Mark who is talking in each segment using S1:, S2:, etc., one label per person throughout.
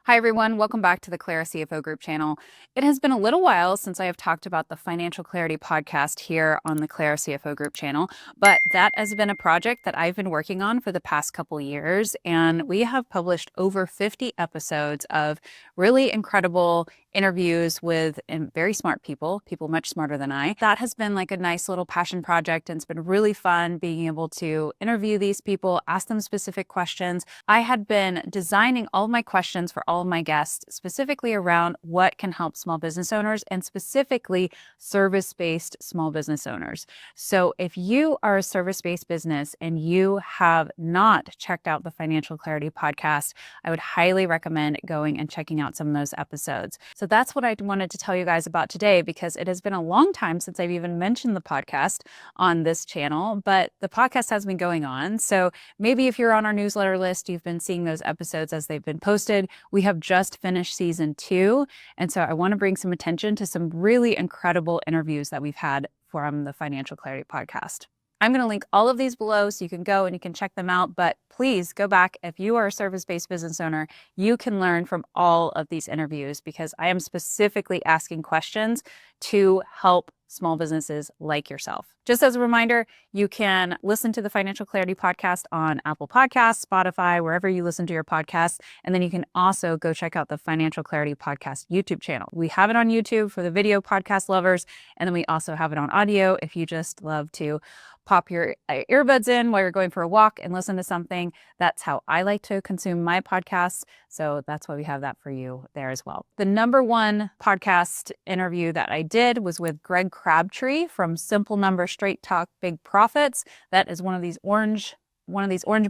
S1: Hi, everyone. Welcome back to the ClaraCFO group channel. It has been a little while since I have talked about the Financial Clarity podcast here on the ClaraCFO group channel, but that has been a project that I've been working on for the past couple years, and we have published over 50 episodes of really incredible interviews with very smart people much smarter than I. That has been like a nice little passion project, and it's been really fun being able to interview these people, ask them specific questions. I had been designing all of my questions for all of my guests specifically around what can help small business owners and specifically service-based small business owners. So if you are a service-based business and you have not checked out the Financial Clarity podcast, I would highly recommend going and checking out some of those episodes. So that's what I wanted to tell you guys about today, because it has been a long time since I've even mentioned the podcast on this channel, but the podcast has been going on. So maybe if you're on our newsletter list, you've been seeing those episodes as they've been posted. We have just finished season 2. And so I want to bring some attention to some really incredible interviews that we've had from the Financial Clarity podcast. I'm going to link all of these below so you can go and you can check them out. But please go back. If you are a service-based business owner, you can learn from all of these interviews, because I am specifically asking questions to help small businesses like yourself. Just as a reminder, you can listen to the Financial Clarity podcast on Apple Podcasts, Spotify, wherever you listen to your podcasts. And then you can also go check out the Financial Clarity podcast YouTube channel. We have it on YouTube for the video podcast lovers. And then we also have it on audio if you just love to pop your earbuds in while you're going for a walk and listen to something. That's how I like to consume my podcasts. So that's why we have that for you there as well. The number one podcast interview that I did was with Crabtree from Simple Numbers, Straight Talk, Big Profits. That is one of these orange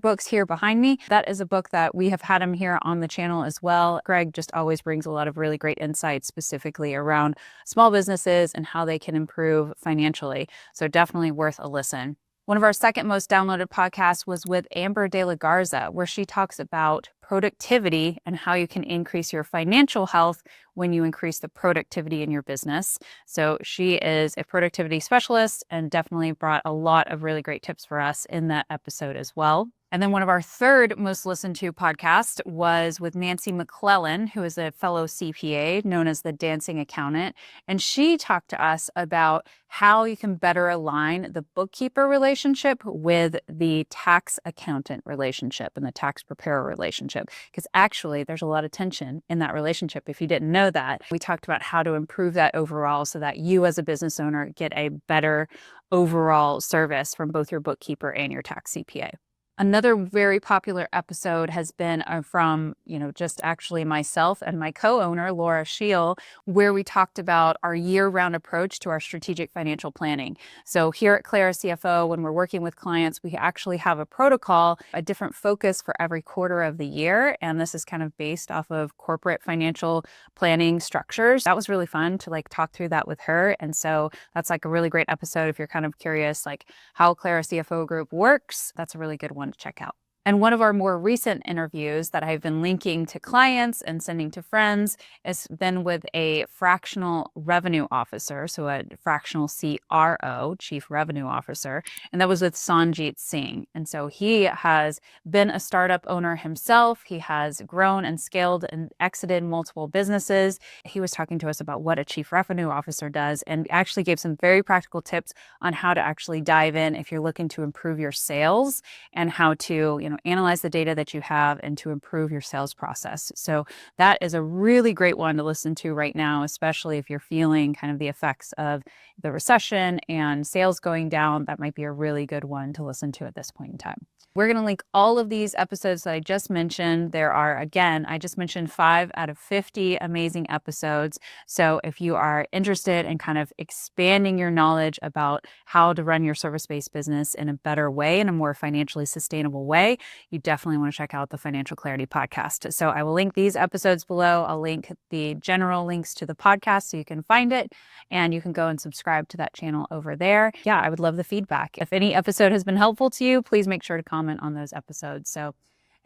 S1: books here behind me. That is a book that we have had him here on the channel as well. Greg just always brings a lot of really great insights specifically around small businesses and how they can improve financially. So definitely worth a listen. One of our second most downloaded podcasts was with Amber de la Garza, where she talks about productivity and how you can increase your financial health when you increase the productivity in your business. So she is a productivity specialist and definitely brought a lot of really great tips for us in that episode as well. And then one of our third most listened to podcasts was with McClellan, who is a fellow CPA known as the Dancing Accountant. And she talked to us about how you can better align the bookkeeper relationship with the tax accountant relationship and the tax preparer relationship. Because actually, there's a lot of tension in that relationship. If you didn't know that, we talked about how to improve that overall so that you as a business owner get a better overall service from both your bookkeeper and your tax CPA. Another very popular episode has been from, just actually myself and my co-owner, Laura Shiel, where we talked about our year-round approach to our strategic financial planning. So here at ClaraCFO, when we're working with clients, we actually have a protocol, a different focus for every quarter of the year. And this is kind of based off of corporate financial planning structures. That was really fun to talk through that with her. And so that's a really great episode if you're kind of curious, how ClaraCFO Group works. That's a really good one to check out. And one of our more recent interviews that I've been linking to clients and sending to friends has been with a fractional revenue officer, so a fractional CRO, Chief Revenue Officer, and that was with Sanjit Singh. And so he has been a startup owner himself. He has grown and scaled and exited multiple businesses. He was talking to us about what a Chief Revenue Officer does and actually gave some very practical tips on how to actually dive in if you're looking to improve your sales and how to, analyze the data that you have and to improve your sales process. So that is a really great one to listen to right now, especially if you're feeling kind of the effects of the recession and sales going down. That might be a really good one to listen to at this point in time. We're going to link all of these episodes that I just mentioned. There are, again, I just mentioned 5 out of 50 amazing episodes. So if you are interested in kind of expanding your knowledge about how to run your service-based business in a better way, in a more financially sustainable way, you definitely want to check out the Financial Clarity podcast. So I will link these episodes below. I'll link the general links to the podcast so you can find it, and you can go and subscribe to that channel over there. Yeah, I would love the feedback. If any episode has been helpful to you, please make sure to comment on those episodes. So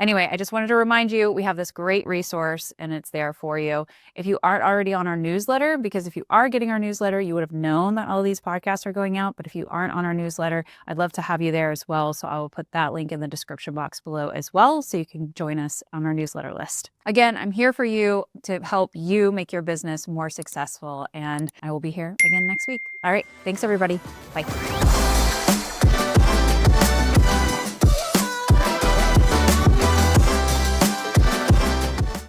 S1: Anyway, I just wanted to remind you, we have this great resource and it's there for you. If you aren't already on our newsletter, because if you are getting our newsletter, you would have known that all of these podcasts are going out. But if you aren't on our newsletter, I'd love to have you there as well. So I will put that link in the description box below as well, so you can join us on our newsletter list. Again, I'm here for you to help you make your business more successful, and I will be here again next week. All right. Thanks, everybody. Bye.